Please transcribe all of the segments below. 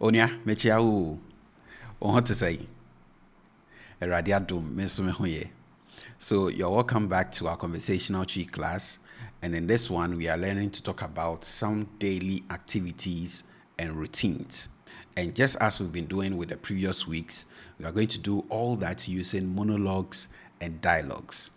Onya, mechia o. On what to say? Eradiadum, mesumehoye. So you're welcome back to our conversational tree class. And in this one, we are learning to talk about some daily activities and routines. And just as we've been doing with the previous weeks, we are going to do all that using monologues and dialogues.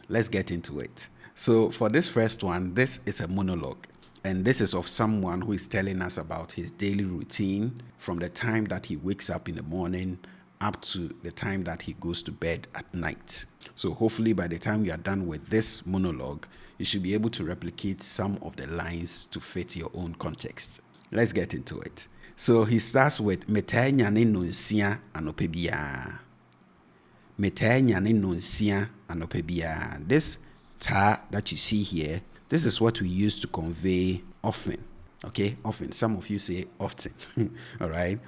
Let's get into it. So for this first one, this is a monologue. And this is of someone who is telling us about his daily routine from the time that he wakes up in the morning up to the time that he goes to bed at night. So hopefully by the time we are done with this monologue, you should be able to replicate some of the lines to fit your own context. Let's get into it. So he starts with Metae nyane nonsia anope biara. Metae nyane nonsia anope biara. This ta that you see here, this is what we use to convey often. Okay, often. Some of you say often. All right.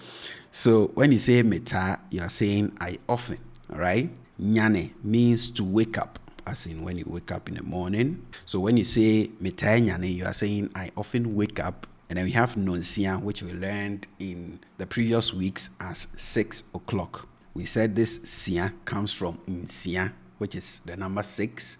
So when you say meta, you are saying I often. All right. Nyane means to wake up, as in when you wake up in the morning. So when you say meta nyane, you are saying I often wake up. And then we have nonsia, which we learned in the previous weeks as 6 o'clock. We said this sia comes from insia, which is the number 6.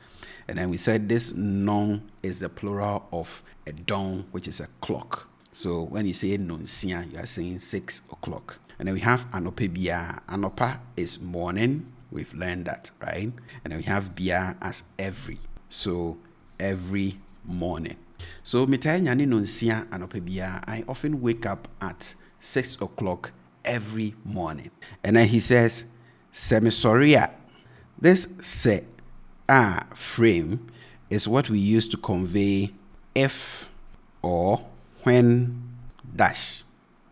And then we said this non is the plural of a don, which is a clock. So when you say nonsia, you are saying 6 o'clock. And then we have anope bia. Anopa is morning. We've learned that, right? And then we have bia as every. So every morning. So metae nyane nonsia anope bia. I often wake up at 6 o'clock every morning. And then he says, semisoria. This se frame is what we use to convey if or when dash.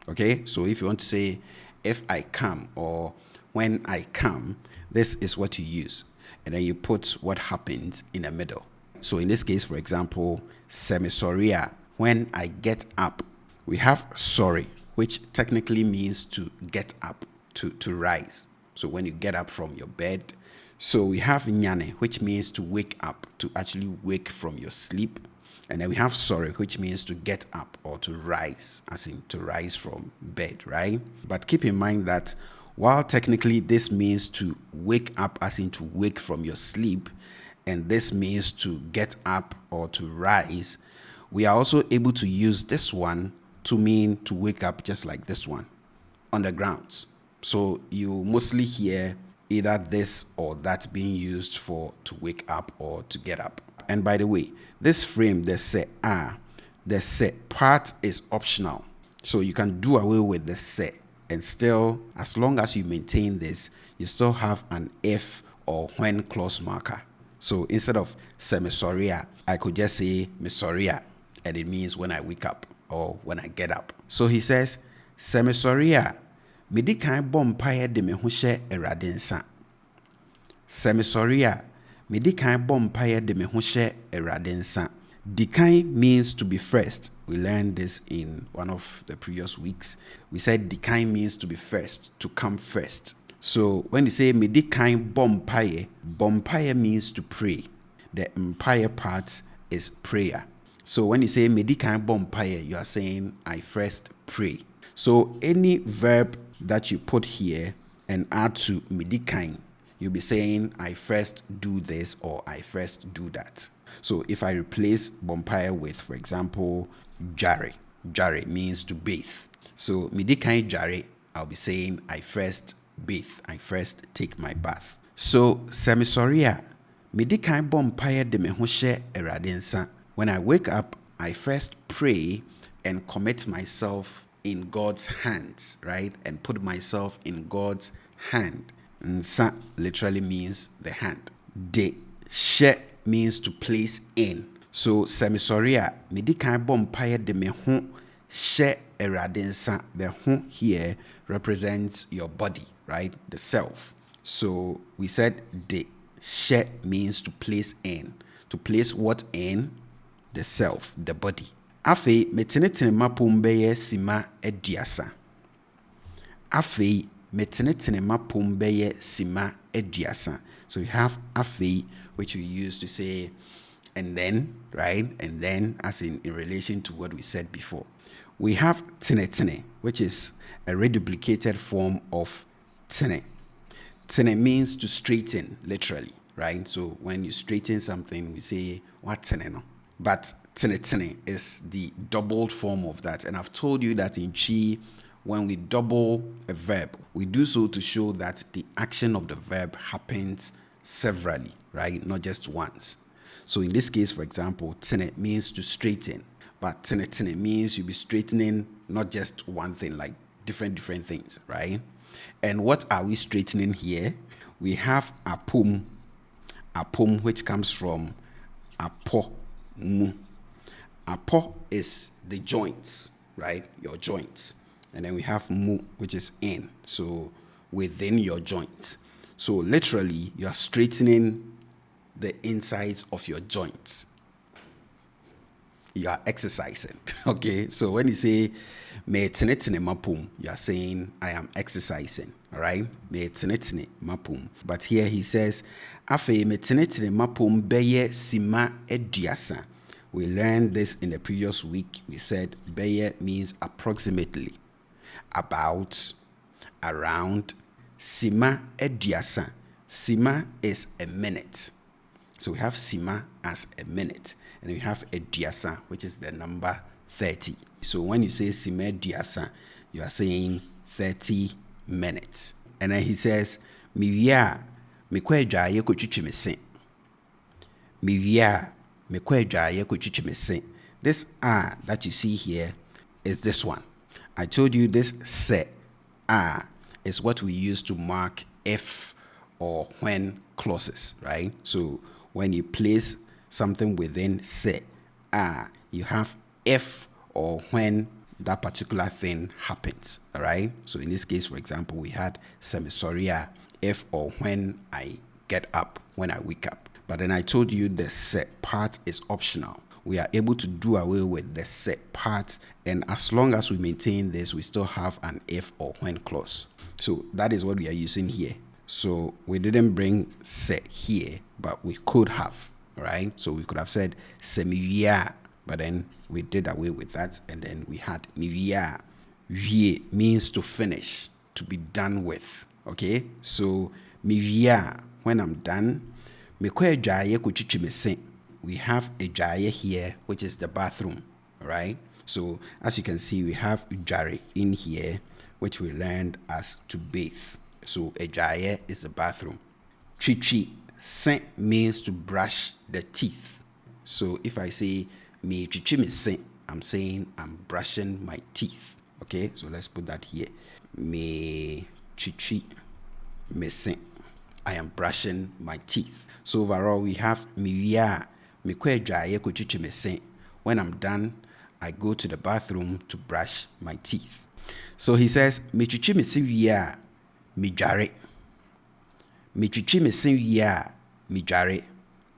Okay, so if you want to say if I come or when I come, this is what you use. And then you put what happens in the middle. So in this case, for example, semisoria, when I get up. We have sorry, which technically means to get up, to rise. So when you get up from your bed. So we have nyane, which means to wake up, to actually wake from your sleep. And then we have sorry, which means to get up or to rise, as in to rise from bed, right? But keep in mind that while technically this means to wake up, as in to wake from your sleep, and this means to get up or to rise, we are also able to use this one to mean to wake up just like this one, on the grounds. So you mostly hear either this or that being used for to wake up or to get up. And by the way, this frame, the se part is optional. So you can do away with the se, and still, as long as you maintain this, you still have an if or when clause marker. So instead of semisoria, I could just say misoria, and it means when I wake up or when I get up. So he says, semisoria. Medi kan bompaye de me ho hye Awurade nsa. Semisoria. Medi kan bompaye de me ho hye Awurade nsa. Dikan means to be first. We learned this in one of the previous weeks. We said dikan means to be first, to come first. So when you say medi kan bompaye means to pray. The empire part is prayer. So when you say medi kan bompaye, you are saying I first pray. So any verb that you put here and add to medi kan, you'll be saying I first do this or I first do that. So if I replace bompaye with, for example, jare. Jare means to bathe. So medi kan jare, I'll be saying I first bathe. I first take my bath. So semisoria, medi kan bompaye de me ho hye Awurade nsa. When I wake up, I first pray and commit myself in God's hands, right? And put myself in God's hand. Nsa literally means the hand. De she means to place in. So semisoria, medi kan bompaye de me ho hye Awurade nsa. The ho here represents your body, right? The self. So we said de she means to place in. To place what in? The self, the body. Afei, metenetene mapom beye sima aduasa. Afei, metenetene mapom beye sima aduasa. So we have afei, which we use to say and then, right? And then, as in relation to what we said before. We have tenetene, which is a reduplicated form of tene. Tene means to straighten, literally, right? So when you straighten something, we say, what tene no? But tene tene is the doubled form of that. And I've told you that in Chi, when we double a verb, we do so to show that the action of the verb happens severally, right? Not just once. So in this case, for example, tene means to straighten, but tene tene means you'll be straightening not just one thing, like different things, right? And what are we straightening here? We have apum, which comes from apo mu. Apo is the joints, right? Your joints. And then we have mu, which is in, so within your joints. So literally, you are straightening the insides of your joints. You are exercising. Okay, so when you say me tenetene mapum, you are saying I am exercising. All right, me tenetene mapum. But here he says, afe me tenetene mapum beye sima eduasa. We learned this in the previous week. We said beye means approximately, about, around. Sima eduasa. Sima is a minute. So we have sima as a minute. And we have eduasa, which is the number 30. So when you say sima eduasa, you are saying 30 minutes. And then he says, miwia, mikwe jaye kuchichimese. Miwia, mikwe jaye kuchichimese. This ah that you see here is this one. I told you this se, ah, is what we use to mark if or when clauses, right? So when you place something within se, ah, you have if or when that particular thing happens, all right? So in this case, for example, we had semisoria, if or when I get up, when I wake up. But then I told you the se part is optional. We are able to do away with the se part, and as long as we maintain this, we still have an if or when clause. So that is what we are using here. So we didn't bring se here, but we could have, right? So we could have said semiria, but then we did away with that, and then we had miria. Vie means to finish, to be done with. Okay, so miria, when I'm done, mekwe jaye kuchichimese. We have a jaye here, which is the bathroom, right? So as you can see, we have jare in here, which we learned as to bathe. So a jaye is the bathroom. Chichi sen means to brush the teeth. So if I say me chichi me sen, I'm saying I'm brushing my teeth. Okay, so let's put that here. Me chichi me sen, I am brushing my teeth. So overall, we have miwia, me kwe jaye ko chichi me sen. When I'm done, I go to the bathroom to brush my teeth. So he says, me chichi me sen wia, me jare. Me chichi me sen wia, me jare.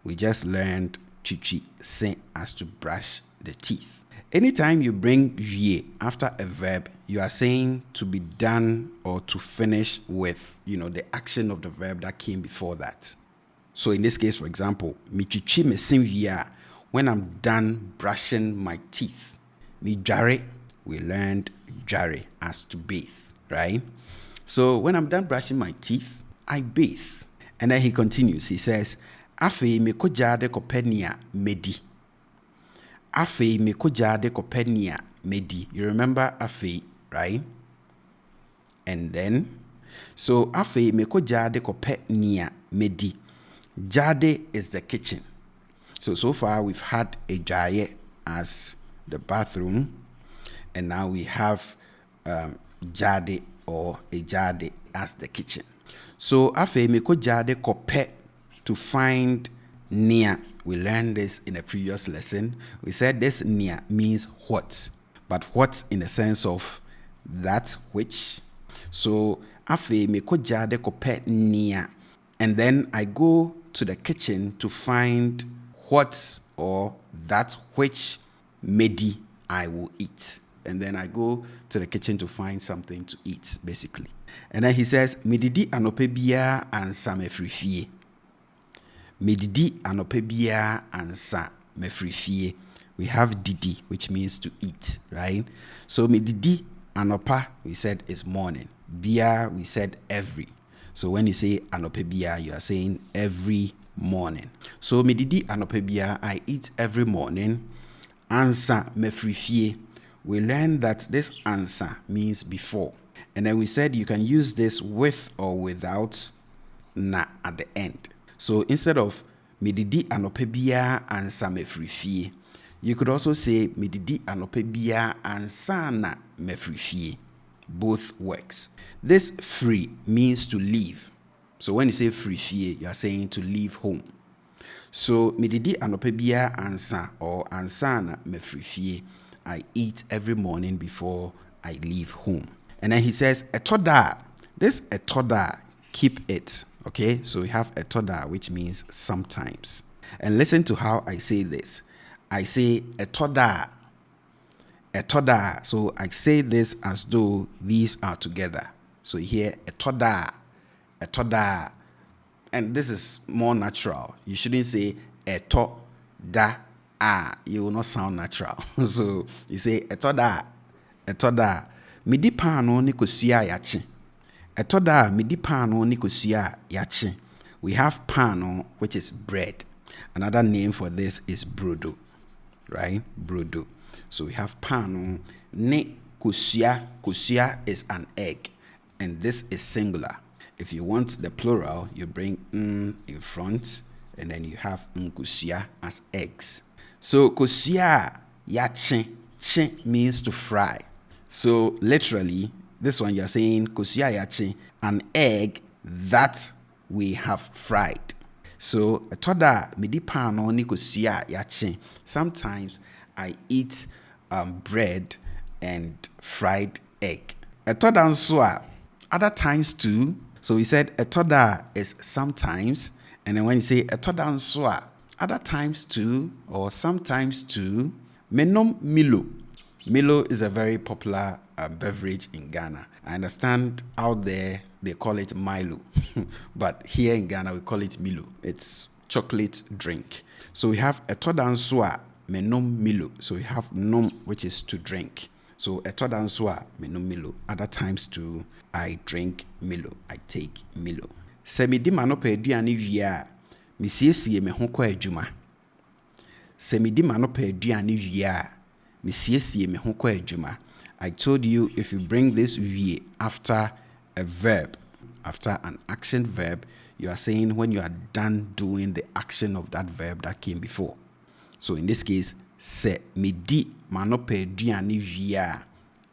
We just learned chichi sen as to brush the teeth. Anytime you bring vie after a verb, you are saying to be done or to finish with, the action of the verb that came before that. So in this case, for example, me chichi me sen wia, when I'm done brushing my teeth. Me jare, we learned jare as to bathe, right? So when I'm done brushing my teeth, I bathe. And then he continues. He says, afe me ko jade kopenia medi. Afe me ko jade kopenia medi. You remember afe, right? And then, so afe me ko jade kopenia medi. Jade is the kitchen. So far we've had a jaye as the bathroom, and now we have jade or a jade as the kitchen. So afe me ko jade kope, to find near. We learned this in a previous lesson. We said this near means what, but what in the sense of that which. So afe me ko jade kope near, and then I go to the kitchen to find what or that which maybe I will eat. And then I go to the kitchen to find something to eat, basically. And then he says, Medidi anope biya ansa mefrifie. Medidi anope biya ansa mefrifie. We have didi, which means to eat, right? So medidi Anopa, we said is morning. Bia, we said every. So when you say anope bia, you are saying every morning. So medidi anope bia, I eat every morning. Ansa mefrifie. We learned that this answer means before. And then we said you can use this with or without na at the end. So instead of medidi anope bia ansa mefrifie, you could also say medidi anope bia ansa na mefrifie. Both works. This free means to leave. So when you say frifie, you are saying to leave home. So medidi anope bia ansa or ansa na mefrifie. I eat every morning before I leave home. And then he says etoda. This etoda, keep it. Okay, so we have etoda, which means sometimes. And listen to how I say this. I say etoda. Etoda. So I say this as though these are together. So here etoda. Etoda. And this is more natural. You shouldn't say eto da a. You will not sound natural. So you say etoda. Etoda. Midi pano ni kosua yachi. Etoda midi pano ni kosua yachi. We have pano, which is bread. Another name for this is brodo. Right? Brodo. So we have pano. Ne kosua. Kosua is an egg. And this is singular. If you want the plural, you bring in front, and then you have nkusia as eggs. So kusia yache, che means to fry. So literally, this one you're saying kusia yache, an egg that we have fried. So toda midi pano ni kusia yache. Sometimes I eat bread and fried egg. Toda nsua, other times too. So we said etoda is sometimes, and then when you say etoda nsua, other times too, or sometimes too, menom Milo. Milo is a very popular beverage in Ghana. I understand out there they call it Milo, but here in Ghana we call it Milo. It's chocolate drink. So we have etoda nsua, menom Milo. So we have nom, which is to drink. So etoda nsua, menom Milo. Other times too, I drink Milo. I take Milo. Se midi manopa aduane wie a, mesiesie me ho kwa adwuma. Se midi manopa aduane wie a, mesiesie me ho kwa adwuma. I told you if you bring this wie after a verb, after an action verb, you are saying when you are done doing the action of that verb that came before. So in this case, se midi manopa aduane wie a,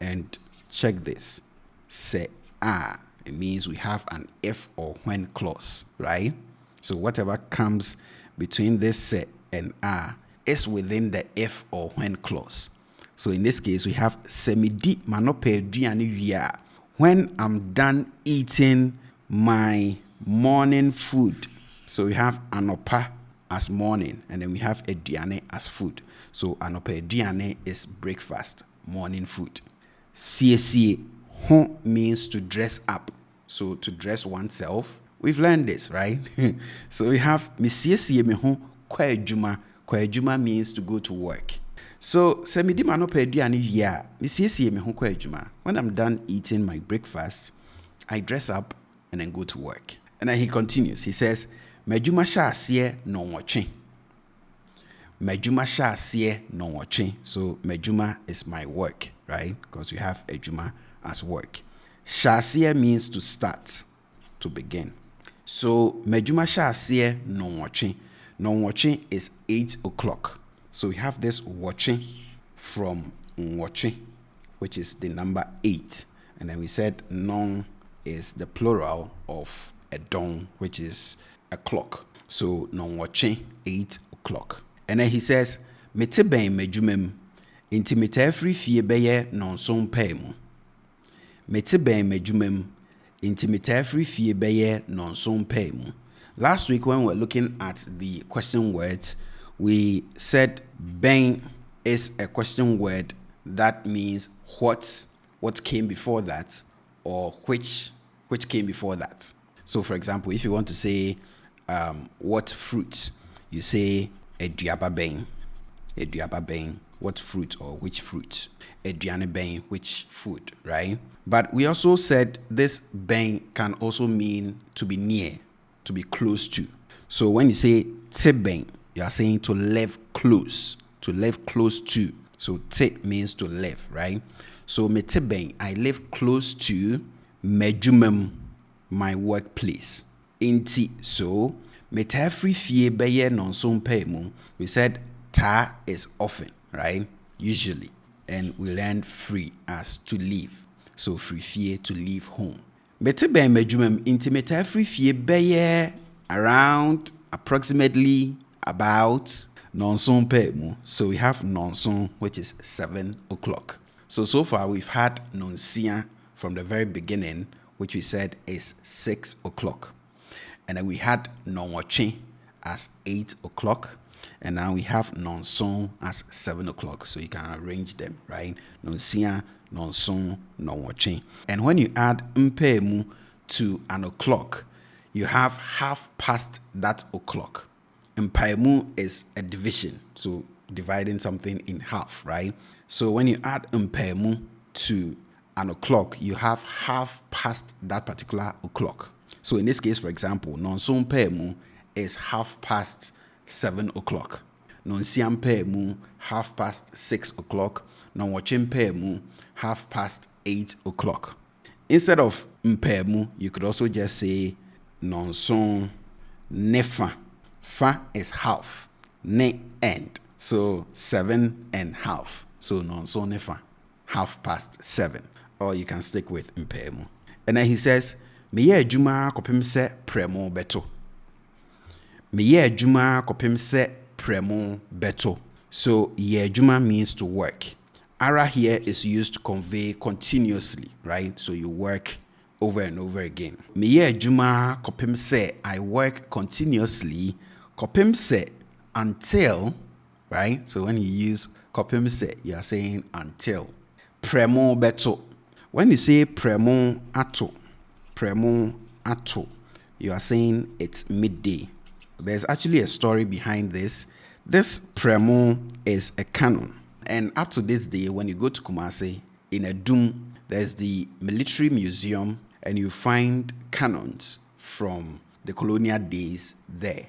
and check this. Se a, it means we have an if or when clause, right? So whatever comes between this se and a is within the if or when clause. So in this case, we have se midi manopa aduane wie a, when I'm done eating my morning food. So we have anopa as morning, and then we have aduane as food. So anopa aduane is breakfast, morning food. Siesie ho means to dress up. So to dress oneself. We've learned this, right? So we have mesiesie me ho kwa adwuma. Kwa adwuma means to go to work. So se midi manopa aduane wie a, mesiesie me ho kwa adwuma. When I'm done eating my breakfast, I dress up and then go to work. And then he continues. He says, "Medwuma hye ase no nwotwe." Medwuma hye ase no nwotwe. So medwuma is my work, right? Because we have adwuma as work. Hye ase means to start, to begin. So medwuma hye ase no nwotwe. No nwotwe is 8 o'clock. So we have this watching from nwotwe, which is the number 8. And then we said non is the plural of a don, which is a clock. So non watching 8 o'clock. And then he says, "Mete ben medwumam, inti mete afri fie beye nonson pay mu." Mete ben medwumam, inti mete afri fie beye nonson pay mu. Last week when we were looking at the question words, we said ben is a question word that means what came before that, or which came before that. So for example, if you want to say what fruit, you say eduaba ben. Eduaba ben, what fruit or which fruit. aduane bɛn, which food, right? But we also said this bɛn can also mean to be near, to be close to. So when you say te bɛn, you are saying to live close to. So te means to live, right? So me te bɛn, I live close to m'adwuma, my workplace. Inti, so me taa free fie bɛyɛ nonso mpɛ mu. We said ta is often, right? Usually. And we learned free as to leave. So free fie, to leave home. Me te bɛn m'adwuma inti me taa free fie bɛyɛ around approximately about nonso mpɛ mu. So we have nonso, which is 7 o'clock. So far we've had nonsia from the very beginning, which we said is 6 o'clock. And then we had nonwache as 8 o'clock. And now we have nonson as 7 o'clock. So you can arrange them, right? Nonsia, nonson, nonwache. And when you add mpemu to an o'clock, you have half past that o'clock. Mpemu is a division. So dividing something in half, right? So when you add mpemu to an o'clock, you have half past that particular o'clock. So in this case, for example, nonso mpemu is half past 7 o'clock. Nonsia mpemu, half past 6 o'clock. Nonwache mpemu, half past 8 o'clock. Instead of mpemu, you could also just say nonso nefa. Fa is half. Ne end. So 7 and half. So nonso nefa, half past 7. Or you can stick with mpemu. And then he says, meyɛ adwuma kɔpem sɛ prɛmo bɛto. Meyɛ adwuma kɔpem sɛ prɛmo bɛto. So yɛ adwuma means to work. Ara here is used to convey continuously, right? So you work over and over again. Meyɛ adwuma kɔpem sɛ, I work continuously. Kɔpem sɛ, until, right? So when you use kɔpem sɛ, you are saying until. Prɛmo bɛto. When you say prɛmo ato, you are saying it's midday. There's actually a story behind this. This premo is a canon. And up to this day, when you go to Kumasi, in Adum, there's the military museum, and you find cannons from the colonial days there.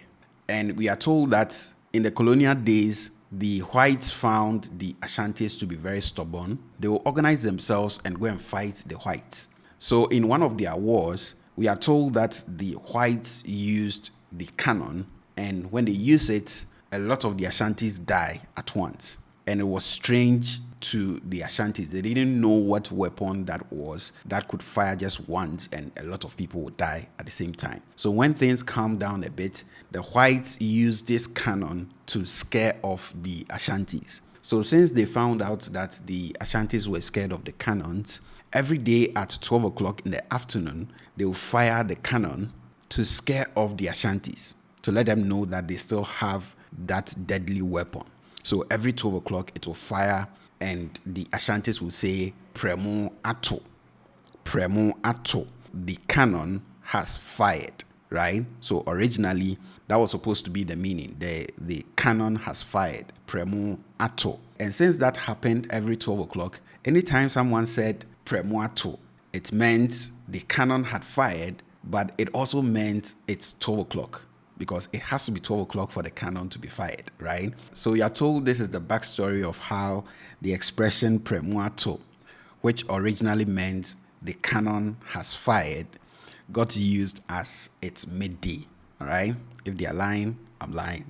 And we are told that in the colonial days, the whites found the Ashantis to be very stubborn. They will organize themselves and go and fight the whites. So in one of their wars, we are told that the whites used the cannon, and when they use it, a lot of the Ashantis die at once. And it was strange to the Ashantis. They didn't know what weapon that was that could fire just once and a lot of people would die at the same time. So when things calmed down a bit, the whites used this cannon to scare off the Ashantis. So since they found out that the Ashantis were scared of the cannons, every day at 12 o'clock in the afternoon, they will fire the cannon to scare off the Ashantis, to let them know that they still have that deadly weapon. So every 12 o'clock, it will fire, and the Ashantis will say, Premo ato. Premo ato. The cannon has fired, right? So originally, that was supposed to be the meaning. The cannon has fired. Premo ato. And since that happened every 12 o'clock, anytime someone said Premo ato, it meant the cannon had fired, but it also meant it's 12 o'clock. Because it has to be 12 o'clock for the cannon to be fired, right? So you are told this is the backstory of how the expression premuato, which originally meant the cannon has fired, got used as it's midday, all right? If they are lying, I'm lying.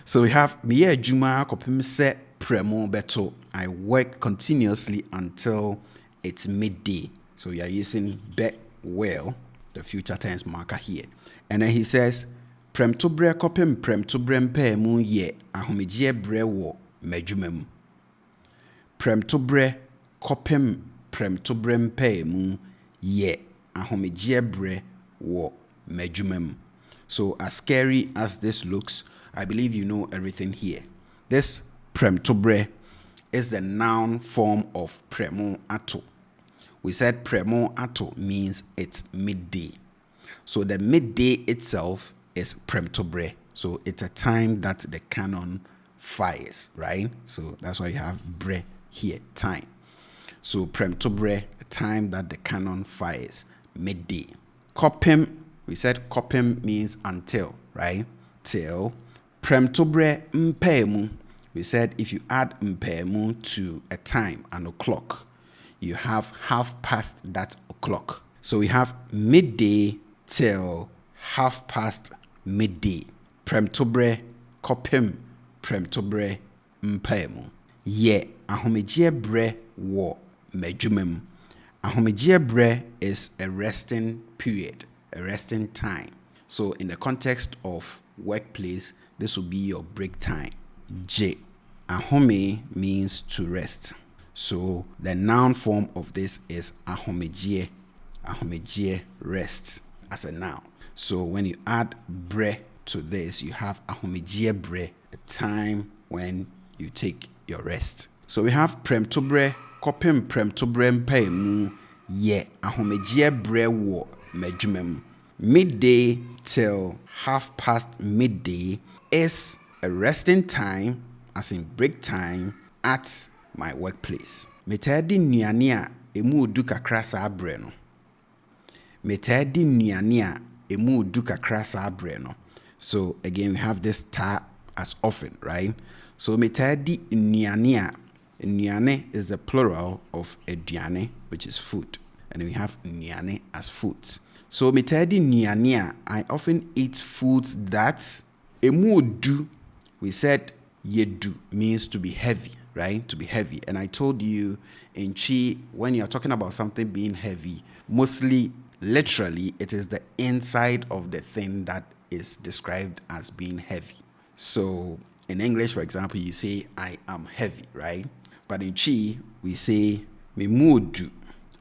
So we have miye juma kopim se premo beto. I work continuously until it's midday. So we are using be well, the future tense marker here. And then he says, Prem to bre kopim prem to brempe mu ye ahomegye bre wo madwuma mu. Prem to bre kopim prem to brempe mu ye ahomegye bre wo madwuma mu. So as scary as this looks, I believe you know everything here. This prem to bre is the noun form of premo ato. We said premo ato means it's midday. So the midday itself is premtobre. So it's a time that the cannon fires, right? So that's why you have bre here, time. So premtobre, a time that the cannon fires, midday. Kopim, we said kopim means until, right? Till. Premtobre mpemu, we said if you add mpemu to a time, an o'clock, you have half past that o'clock. So we have midday till half past midday. Premtobre kopim, premtobre mpemu. Ye ahomegye bre wo medwumam. Ahomegye bre is a resting period, a resting time. So in the context of workplace, this will be your break time. Je, ahome means to rest. So the noun form of this is ahomegye. Ahomegye, rest, as a noun. So when you add bre to this, you have ahomegye bre, a time when you take your rest. So we have premtobre, kopim premtobre mpemu, ye ahomegye bre wo medwumam. Midday till half past midday is a resting time, as in break time, at my workplace. Metadi nnuane a emu odu kakra saa bre no. Metadi nnuane a emu odu kakra saa bre no. So again, we have this ta as often, right? So metadi nnuane a, nnuane is the plural of aduane, which is food, and we have nnuane as foods. So metadi nnuane a, I often eat foods that emu odu, we said yedu means to be heavy, right? To be heavy. And I told you in Chi, when you're talking about something being heavy, mostly literally it is the inside of the thing that is described as being heavy. So in English, for example, you say I am heavy, right? But in Chi, we say me mudu,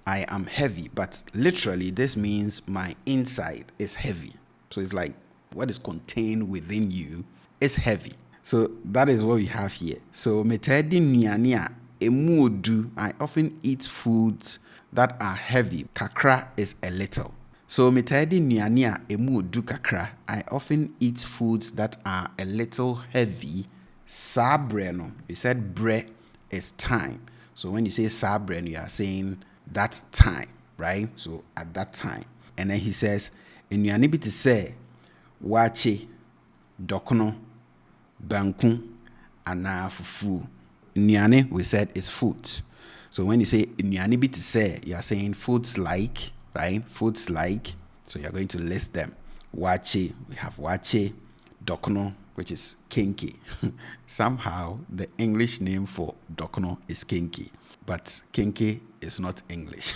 I am heavy. But literally this means my inside is heavy. So it's like what is contained within you is heavy. So that is what we have here. So metedi nnuane a emu odu, I often eat foods that are heavy. Kakra is a little. So metedi nnuane a emu odu kakra, I often eat foods that are a little heavy. Saa bre no, we said bre is time. So when you say saa bre no, you are saying that time, right? So at that time. And then he says, nnuane bi te say wache, dokono, banku, ana fufu. Nnuane, we said, is food. So when you say nnuane bi te say, you are saying foods like, right? Foods like. So you're going to list them. Wache, we have wache, dokono, which is kinky. Somehow the English name for dokono is kinky, but kinky is not English.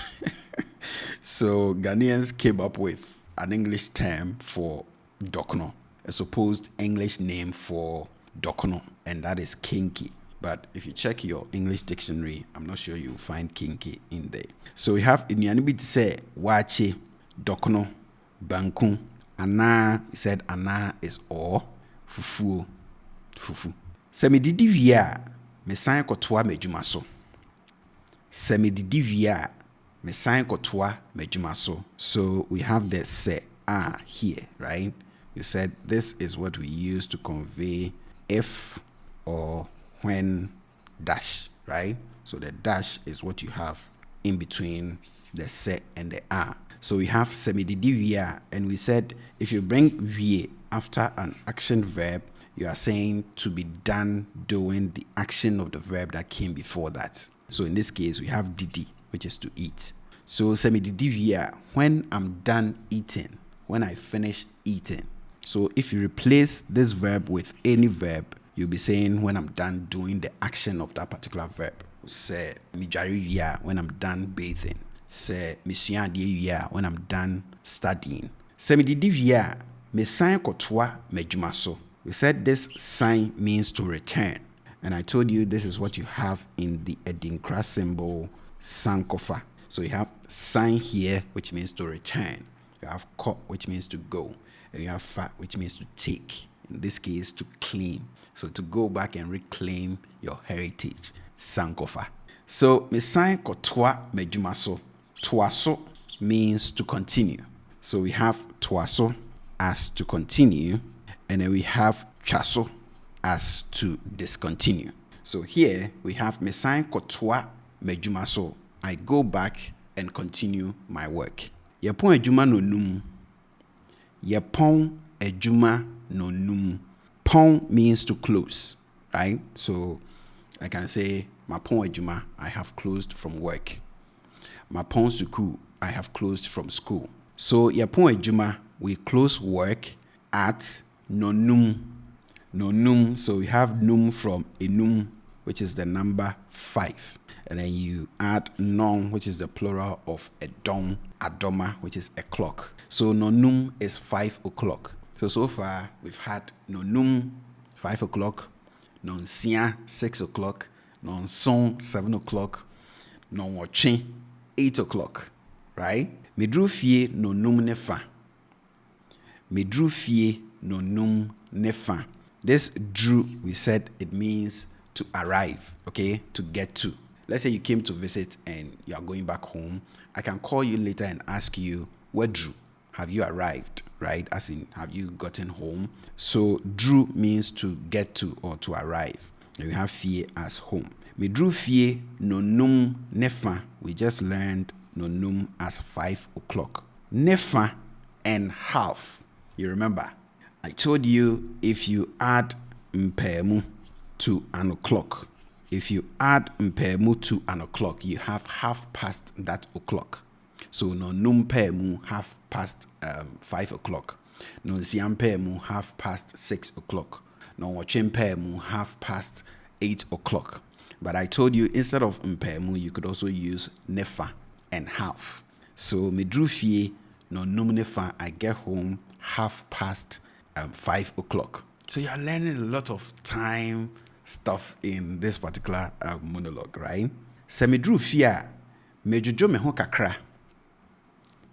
So Ghanaians came up with an English term for dokono, a supposed English name for dokono, and that is kinky. But if you check your English dictionary, I'm not sure you'll find kinky in there. So we have nnuane bi te say wache, dokono, banku, ana. We said ana is or, fufu, fufu. Se me didi wie a, me san kotoa m'adwuma so. Se me didi wie a, me san kotoa m'adwuma so. So we have the se here, right? You said this is what we use to convey if or when dash, right? So the dash is what you have in between the se and the a. So we have semididi via, and we said if you bring vie after an action verb, you are saying to be done doing the action of the verb that came before that. So in this case, we have didi, which is to eat. So semididi via, when I'm done eating, when I finish eating. So if you replace this verb with any verb, you'll be saying when I'm done doing the action of that particular verb. Say mi dware via, when I'm done bathing. Say mi sua ade via, when I'm done studying. Say mi didi via, me san kotoa m'adwuma so. We said this sign means to return, and I told you this is what you have in the Edinkra symbol sankofa. So you have sign here, which means to return. You have ko, which means to go, and you have fa, which means to take. In this case, to claim. So to go back and reclaim your heritage, sankofa. So me sign kotoa m'adwuma so. Toaso means to continue. So we have toaso as to continue, and then we have chaso as to discontinue. So here we have me sign kotoa m'adwuma so. I go back and continue my work. Yɛpɔn adwuma no num. Yɛpɔn adwuma no num. Pɔn means to close, right? So I can say, mapɔn adwuma, I have closed from work. Mapɔn sukuu, I have closed from school. So yɛpɔn adwuma, we close work at nonum. Nonum, so we have num from enum, which is the number 5. And then you add non, which is the plural of edon, adoma, which is a clock. So nonum is 5 o'clock. So far we've had nonum, 5 o'clock, nonsia, 6 o'clock, nonson, 7 o'clock, nonwoche, 8 o'clock, right? Medru fie nonum nefa. Medru fie nonum nefa. This drew, we said it means to arrive, okay, to get to. Let's say you came to visit and you are going back home. I can call you later and ask you, where Drew? Have you arrived, right? As in, have you gotten home? So Drew means to get to or to arrive. And we have fie as home. Me Drew fie nonum nefa. We just learned nonum as 5 o'clock. Nefa and half. You remember? I told you if you add mpemu to an o'clock, if you add mpemu to an o'clock, you have half past that o'clock. So no numpemu half past 5 o'clock. No siampemu half past 6 o'clock. No wachimpemu half past 8 o'clock. But I told you instead of mpemu, you could also use nefa and half. So medru fie no num nefa, I get home half past 5 o'clock. So you're learning a lot of time stuff in this particular monologue, right? Se medru fia, mejojo me ho kakra.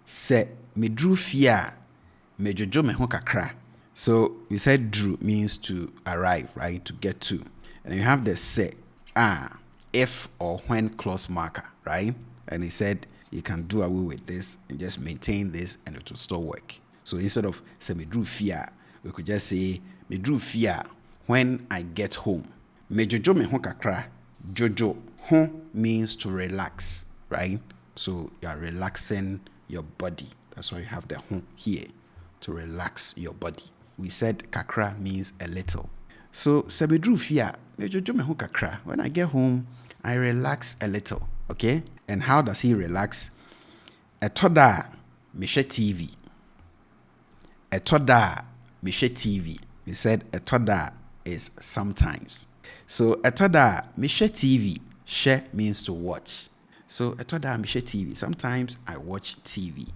Se medru fia, mejojo me ho kakra. So we said drew means to arrive, right? To get to. And you have the se, if or when clause marker, right? And he said you can do away with this and just maintain this and it will still work. So instead of se medru fia, we could just say medru fia when I get home. Mejojo me ho kakra. Jojo ho means to relax, right? So you are relaxing your body. That's why you have the ho here, to relax your body. We said kakra means a little. So sebedru fia, mejojo me ho kakra. When I get home, I relax a little. Okay? And how does he relax? Etoda meshe TV. Etoda meshe TV. He said etoda is sometimes. So etoda meshe TV. She means to watch. So etoda meshe TV. Sometimes I watch TV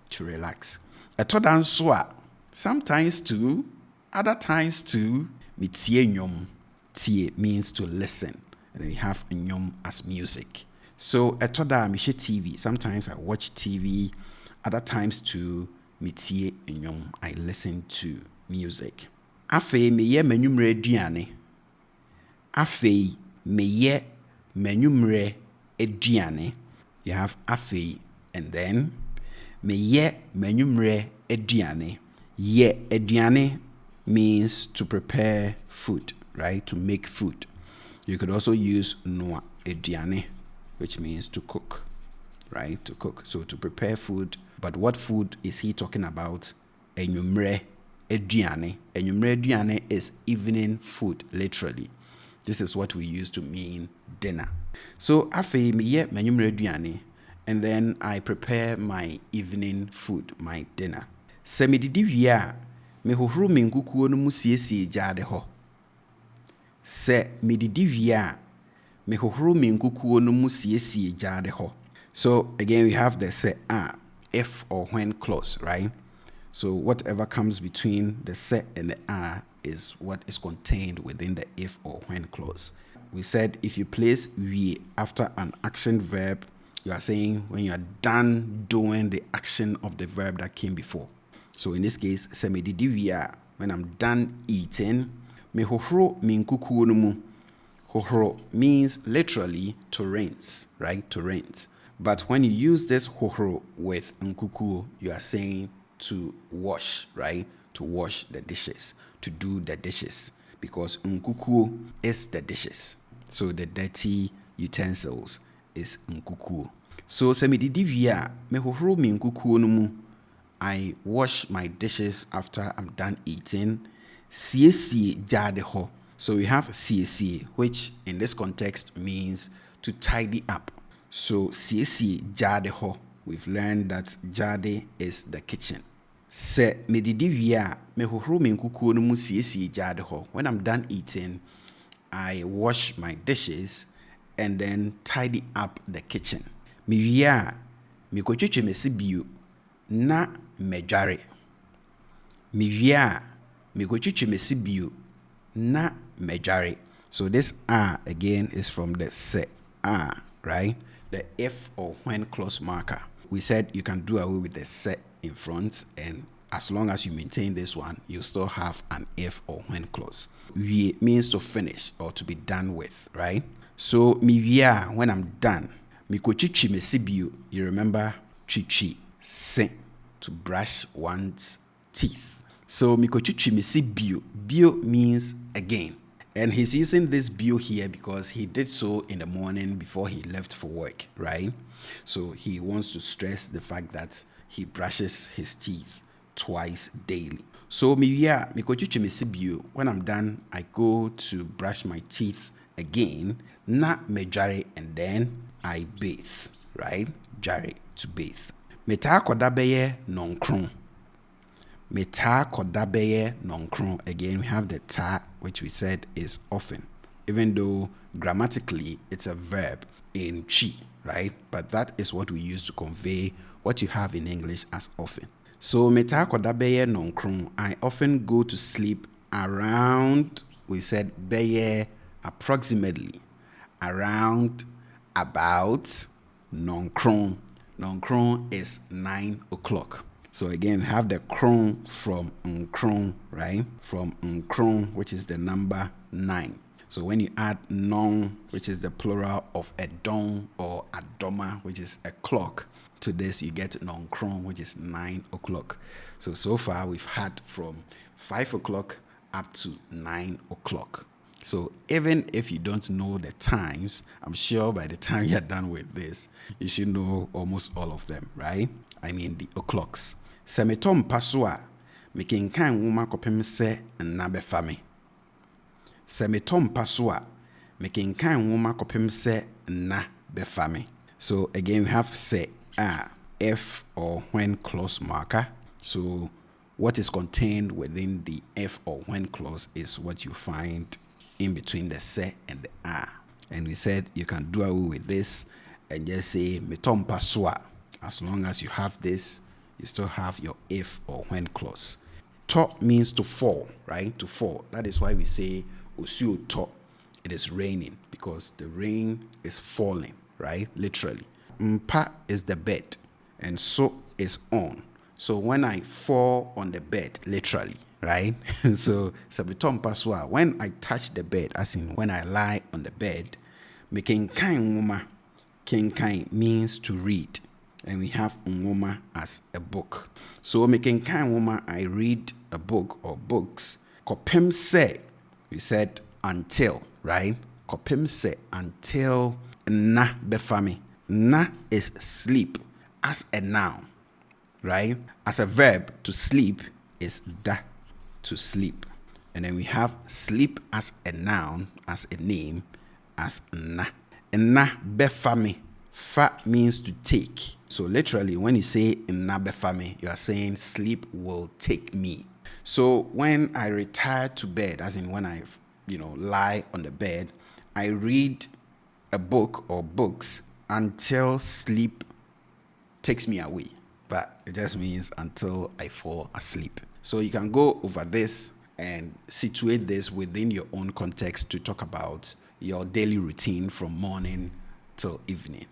to relax. Etoda nswa. Sometimes too. Other times too. Mitie nyom. Tie means to listen. And then we have nyom as music. So etoda meshe TV. Sometimes I watch TV. Other times too. Mitie nyom. I listen to music. Afei meye menumre aduane. Afei meye menumre aduane. You have afei and then meye menumre aduane. Ye aduane means to prepare food, right? To make food. You could also use noa aduane, which means to cook, right? To cook. So to prepare food. But what food is he talking about? Enumre aduane. Enumre aduane is evening food, literally. This is what we use to mean dinner. So afei meye menumre aduane, and then I prepare my evening food, my dinner. Se medidi wie a, me hohoro me nkukuo no mu siesie gyaade ho. Se medidi wie a, me hohoro me nkukuo no mu siesie gyaade ho. So again we have the se if or when clause, right? So whatever comes between the se and the is what is contained within the if or when clause. We said if you place we after an action verb, you are saying when you are done doing the action of the verb that came before. So in this case, se medidi wie a, when I'm done eating, me hohoro me nkukuo no mu. Hohoro means literally to rinse, right? To rinse. But when you use this hohoro with nkukuo, you are saying to wash, right? To wash the dishes, to do the dishes. Because nkukuo is the dishes. So the dirty utensils is nkukuo. So sɛ medidi wie a mehohoro me nkukuo no mu. I wash my dishes after I'm done eating. Siesie gyade hɔ. So we have siesie, which in this context means to tidy up. So siesie gyade hɔ. We've learned that gyade is the kitchen. Sɛ medidi wie a mehohoro me nkukuo no mu siesie gyade hɔ. When I'm done eating, I wash my dishes and then tidy up the kitchen. Mewie a mekotwitwe me se bio na medware. Mewie a mekotwitwe me se bio na medware. So this again is from the se right? The if or when clause marker. We said you can do away with the se in front, and as long as you maintain this one, you still have an if or when clause. Wie means to finish or to be done with, right? So mewie a, when I'm done, mekotwitwe me se bio. You remember twitwi se, to brush one's teeth. So mekotwitwe me se bio. Bio means again. And he's using this bio here because he did so in the morning before he left for work, right? So he wants to stress the fact that he brushes his teeth twice daily. So mewie a mekotwitwe me se bio. When I'm done, I go to brush my teeth again. Na medware, and then I bathe, right? Dware, to bathe. Metaa koda bɛyɛ nonkron. Metaa koda bɛyɛ nonkron. Again, we have the ta, which we said is often, even though grammatically it's a verb in chi, right? But that is what we use to convey what you have in English as often. So metaa koda bɛyɛ nonkron. I often go to sleep around, we said bɛyɛ approximately, around, about, nonkron. Nonkron is 9 o'clock. So again, have the kron from nkron, right? From nkron, which is the number 9. So when you add non, which is the plural of a don or a doma, which is a clock, to this you get nonkron, which is 9 o'clock. So far we've had from 5 o'clock up to 9 o'clock. So even if you don't know the times, I'm sure by the time you're done with this, you should know almost all of them, right? I mean the o'clocks. Sɛ metɔ mpa so a, mekenkan nwoma kɔpem sɛ nna bɛfa me. Sɛ metɔ mpa so a, mekenkan nwoma kɔpem sɛ nna bɛfa me. So again, we have sɛ if or when clause marker. So what is contained within the if or when clause is what you find in between the se and the a. And we said you can do away with this and just say metɔ mpa so a. As long as you have this, you still have your if or when clause. To means to fall, right? To fall. That is why we say osuo to. It is raining because the rain is falling, right? Literally. Mpa is the bed and so is on. So when I fall on the bed, literally, right? So metɔ mpa so a, when I touch the bed, as in when I lie on the bed, mekenkan nwoma. Kenkan means to read. And we have nwoma as a book. So mekenkan nwoma, I read a book or books. Kɔpem sɛ, we said until, right? Kɔpem sɛ, until nna bɛfa me. Na is sleep as a noun, right? As a verb, to sleep is da, to sleep. And then we have sleep as a noun, as a name, as nna. Nna bɛfa me. Fa means to take. So literally, when you say nna bɛfa me, you are saying sleep will take me. So when I retire to bed, as in when I, lie on the bed, I read a book or books until sleep takes me away. But it just means until I fall asleep. So you can go over this and situate this within your own context to talk about your daily routine from morning till evening.